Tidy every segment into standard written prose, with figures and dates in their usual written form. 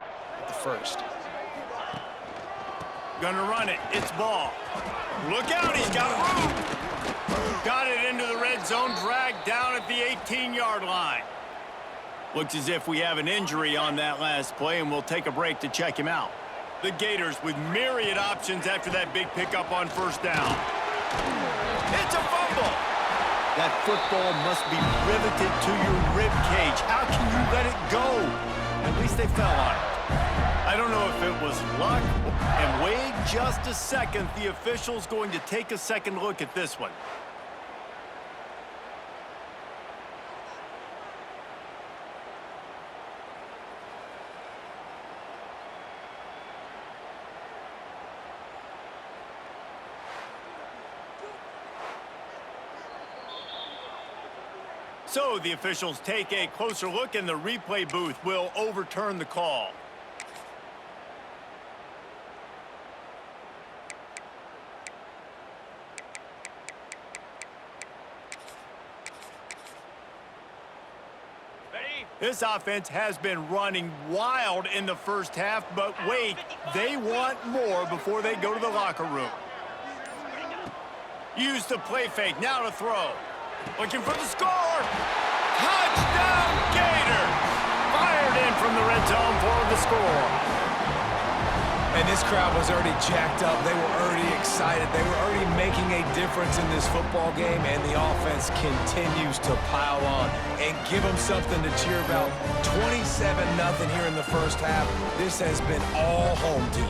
at the first. Gonna run it. It's ball. Look out, he's got room. Got it into the red zone, dragged down at the 18-yard line. Looks as if we have an injury on that last play, and we'll take a break to check him out. The Gators with myriad options after that big pickup on first down. It's a fumble. That football must be riveted to your rib cage. How can you let it go? At least they fell on it. I don't know if it was luck, and wait just a second. The official's going to take a second look at this one. So the officials take a closer look, and the replay booth will overturn the call. This offense has been running wild in the first half, but wait, they want more before they go to the locker room. Use the play fake, now to throw. Looking for the score! Touchdown Gators! Fired in from the red zone for the score. And this crowd was already jacked up. They were already excited. They were already making a difference in this football game, and the offense continues to pile on and give them something to cheer about. 27-0 here in the first half. This has been all home team.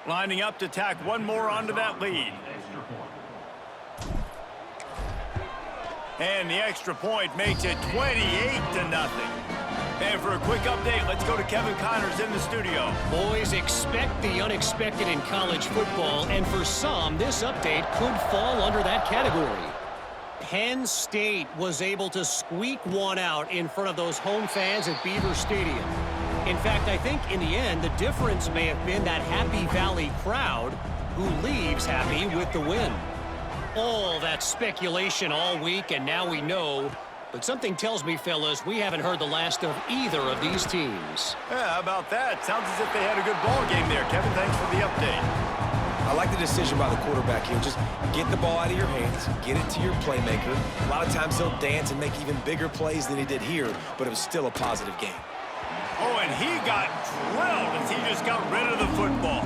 Lining up to tack one more onto that lead. And the extra point makes it 28-0. And for a quick update, let's go to Kevin Connors in the studio. Boys, expect the unexpected in college football, and for some, this update could fall under that category. Penn State was able to squeak one out in front of those home fans at Beaver Stadium. In fact, I think in the end, the difference may have been that Happy Valley crowd who leaves happy with the win. All that speculation all week, and now we know. But something tells me, fellas, we haven't heard the last of either of these teams. Yeah, how about that? Sounds as if they had a good ball game there. Kevin, thanks for the update. I like the decision by the quarterback here. Just get the ball out of your hands, get it to your playmaker. A lot of times he'll dance and make even bigger plays than he did here, but it was still a positive game. Oh, and he got drilled as he just got rid of the football.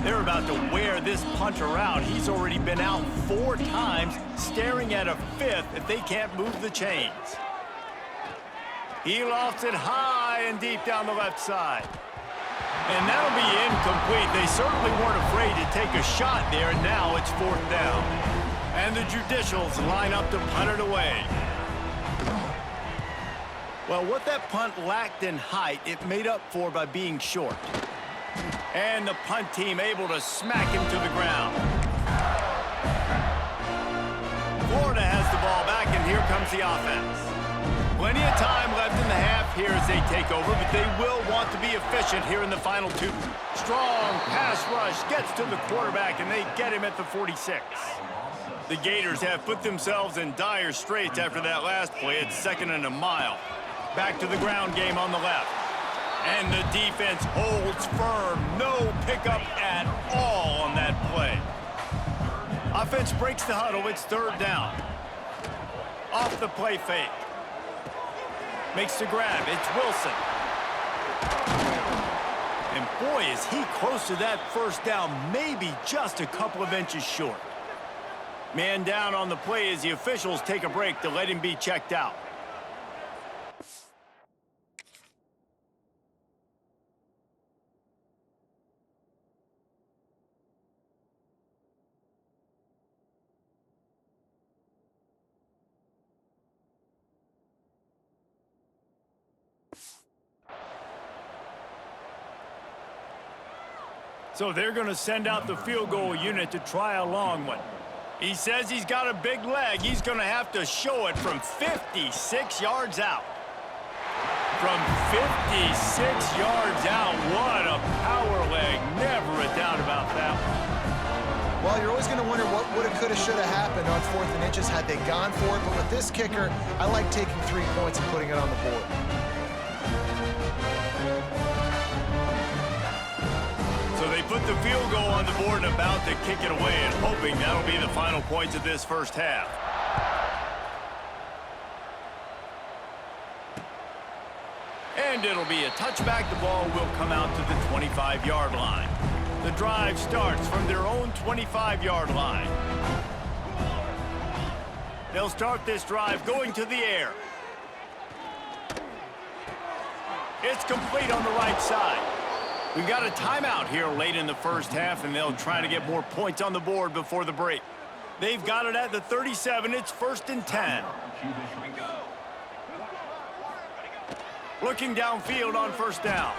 They're about to wear this punter out. He's already been out 4 times, staring at a 5th if they can't move the chains. He lofts it high and deep down the left side. And that'll be incomplete. They certainly weren't afraid to take a shot there, and now it's 4th down. And the Judicials line up to punt it away. Well, what that punt lacked in height, it made up for by being short. And the punt team able to smack him to the ground. Florida has the ball back, and here comes the offense. Plenty of time left in the half here as they take over, but they will want to be efficient here in the final 2. Strong pass rush gets to the quarterback, and they get him at the 46. The Gators have put themselves in dire straits after that last play. It's 2nd and a mile. Back to the ground game on the left. And the defense holds firm. No pickup at all on that play. Offense breaks the huddle. It's 3rd down. Off the play fake. Makes the grab. It's Wilson. And boy, is he close to that 1st down. Maybe just a couple of inches short. Man down on the play as the officials take a break to let him be checked out. So they're going to send out the field goal unit to try a long one. He says he's got a big leg. He's going to have to show it from 56 yards out. from 56 yards out. What a power leg. Never a doubt about that one. Well, you're always going to wonder what woulda, coulda, shoulda happened on 4th and inches had they gone for it. But with this kicker, I like taking 3 points and putting it on the board. So they put the field goal on the board and about to kick it away and hoping that'll be the final points of this first half. And it'll be a touchback. The ball will come out to the 25-yard line. The drive starts from their own 25-yard line. They'll start this drive going to the air. It's complete on the right side. We've got a timeout here late in the first half, and they'll try to get more points on the board before the break. They've got it at the 37. It's 1st and 10. Looking downfield on 1st down.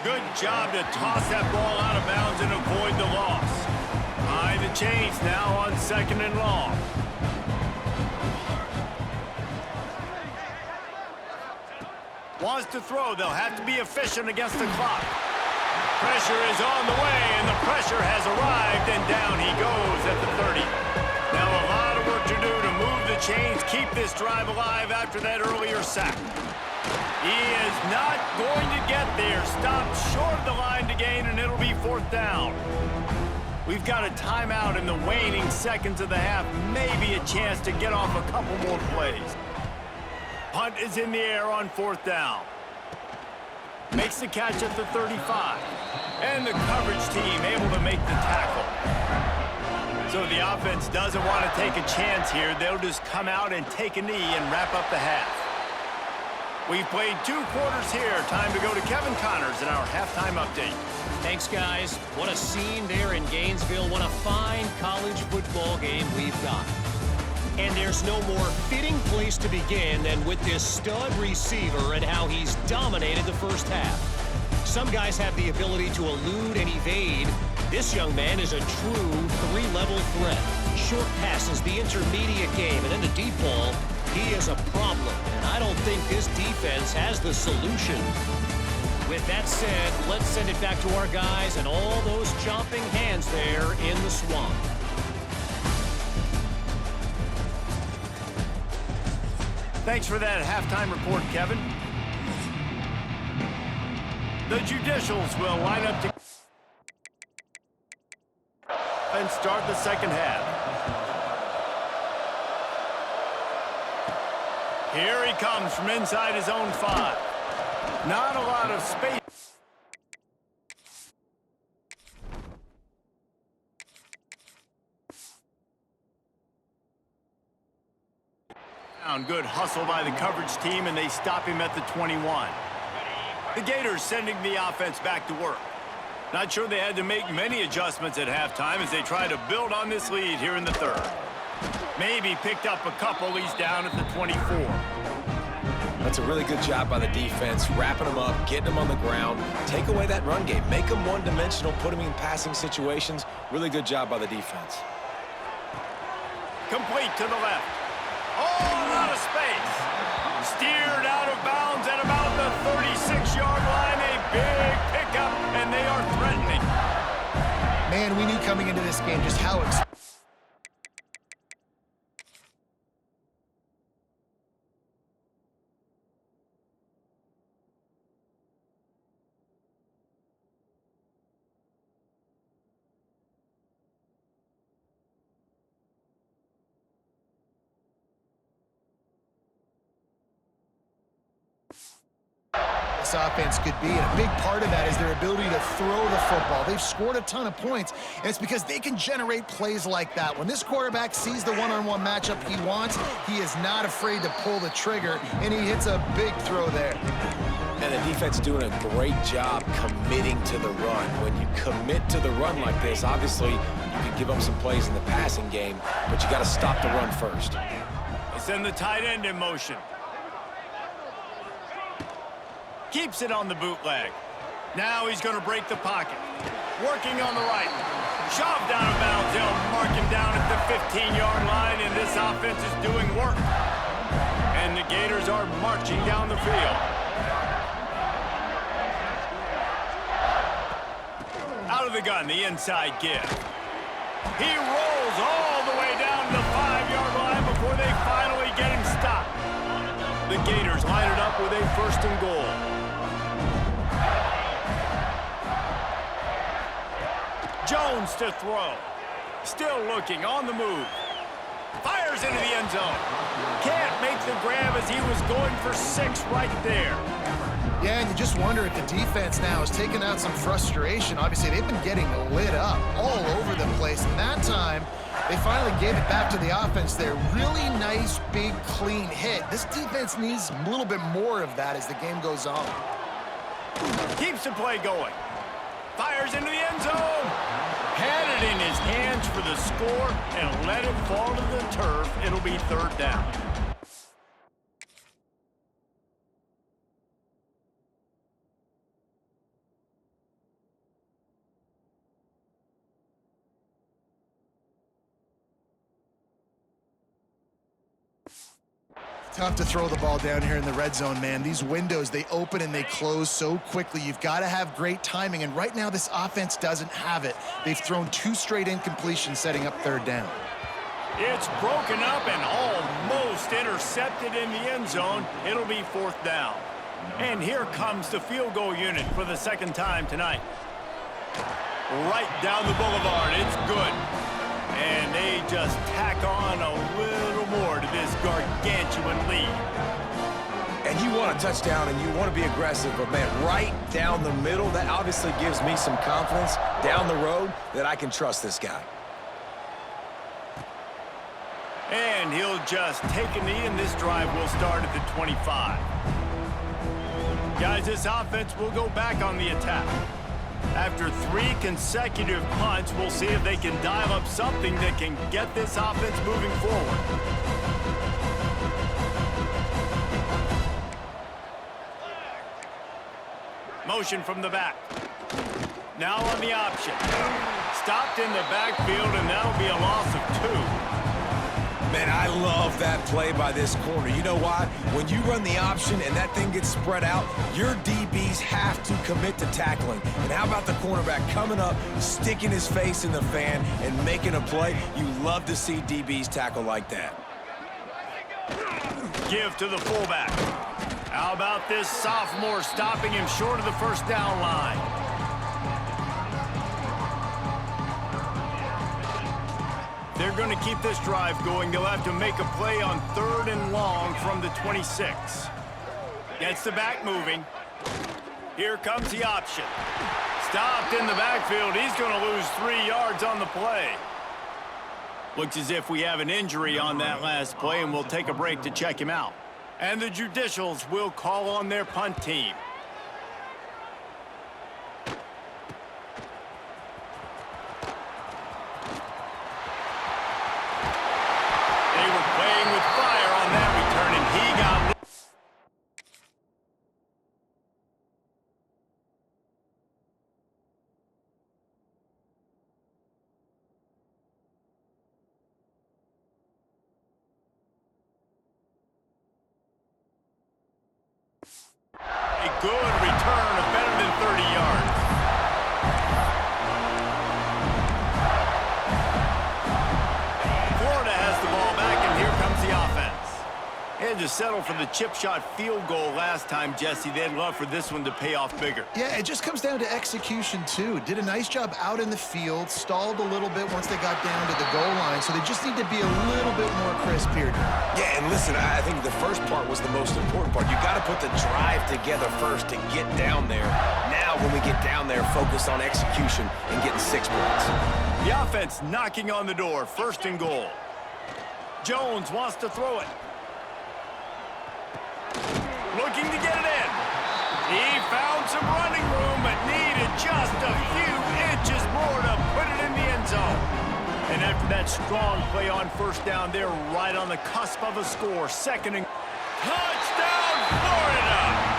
Good job to toss that ball out of bounds and avoid the loss. Behind the chains now on 2nd and long. Wants to throw. They'll have to be efficient against the clock. Pressure is on the way, and the pressure has arrived, and down he goes at the 30. Now a lot of work to do to move the chains, keep this drive alive after that earlier sack. He is not going to get there. Stopped short of the line to gain, and it'll be 4th down. We've got a timeout in the waning seconds of the half. Maybe a chance to get off a couple more plays. Punt is in the air on 4th down. Makes the catch at the 35. And the coverage team able to make the tackle. So the offense doesn't want to take a chance here. They'll just come out and take a knee and wrap up the half. We've played 2 quarters here. Time to go to Kevin Connors in our halftime update. Thanks, guys. What a scene there in Gainesville. What a fine college football game we've got. And there's no more fitting place to begin than with this stud receiver and how he's dominated the first half. Some guys have the ability to elude and evade. This young man is a true 3-level threat. Short passes, the intermediate game, and then the deep ball. He is a problem, and I don't think this defense has the solution. With that said, let's send it back to our guys and all those chomping hands there in the swamp. Thanks for that halftime report, Kevin. The Judicials will line up to and start the second half. Here he comes from inside his own 5. Not a lot of space. Good hustle by the coverage team, and they stop him at the 21. The Gators sending the offense back to work. Not sure they had to make many adjustments at halftime as they try to build on this lead here in the third. Maybe picked up a couple. He's down at the 24. That's a really good job by the defense, wrapping them up, getting them on the ground. Take away that run game. Make them one-dimensional, put them in passing situations. Really good job by the defense. Complete to the left. Oh, a lot of space. Steered out of bounds at about the 36-yard line. A big pickup, and they are threatening. Man, we knew coming into this game just how this offense could be, and a big part of that is their ability to throw the football. They've scored a ton of points, and it's because they can generate plays like that. When this quarterback sees the one-on-one matchup he wants, he is not afraid to pull the trigger, and he hits a big throw there. And the defense doing a great job committing to the run. When you commit to the run like this, obviously you can give up some plays in the passing game, but you got to stop the run first. They send the tight end in motion. Keeps it on the bootleg. Now he's going to break the pocket. Working on the right. Shoved out of bounds. They'll mark him down at the 15-yard line, and this offense is doing work. And the Gators are marching down the field. Out of the gun, the inside give. He rolls all the way down to the 5-yard line before they finally get him stopped. The Gators line it up with a 1st and goal. Jones to throw. Still looking, on the move. Fires into the end zone. Can't make the grab as he was going for 6 right there. Yeah, and you just wonder if the defense now has taken out some frustration. Obviously, they've been getting lit up all over the place. And that time, they finally gave it back to the offense there. Really nice, big, clean hit. This defense needs a little bit more of that as the game goes on. Keeps the play going. Fires into the end zone. Had it in his hands for the score and let it fall to the turf. It'll be 3rd down. Tough to throw the ball down here in the red zone, man. These windows, they open and they close so quickly. You've got to have great timing, and right now this offense doesn't have it. They've thrown 2 straight incompletions setting up 3rd down. It's broken up and almost intercepted in the end zone. It'll be 4th down. And here comes the field goal unit for the 2nd time tonight. Right down the boulevard. It's good. And they just tack on a little more to this gargantuan lead. And you want a touchdown and you want to be aggressive, but man, right down the middle, that obviously gives me some confidence down the road that I can trust this guy. And he'll just take a knee, and this drive will start at the 25. Guys, this offense will go back on the attack. After 3 consecutive punts, we'll see if they can dial up something that can get this offense moving forward. Motion from the back. Now on the option. Stopped in the backfield, and that'll be a loss of 2. Man, I love that play by this corner. You know why? When you run the option and that thing gets spread out, your DBs have to commit to tackling. And how about the cornerback coming up, sticking his face in the fan, and making a play? You love to see DBs tackle like that. Give to the fullback. How about this sophomore stopping him short of the 1st down line? They're going to keep this drive going. They'll have to make a play on 3rd and long from the 26. Gets the back moving. Here comes the option. Stopped in the backfield. He's going to lose 3 yards on the play. Looks as if we have an injury on that last play, and we'll take a break to check him out. And the Judicials will call on their punt team. A good return of better than 30 yards. Florida has the ball back, and here comes the offense. Had to settle for the chip shot field goal last time, Jesse. They'd love for this one to pay off bigger. Yeah, it just comes down to execution, too. Did a nice job out in the field, stalled a little bit once they got down to the goal line, so they just need to be a little bit more crisp here. Yeah, and listen, I think the first part was the most important part. You got to put the drive together first to get down there. Now, when we get down there, focus on execution and getting 6 points. The offense knocking on the door, 1st and goal. Jones wants to throw it. Looking to get it in. He found some running room, but needed just a few inches more to put it in the end zone. And after that strong play on 1st down, they're right on the cusp of a score. 2nd and... Touchdown, Florida!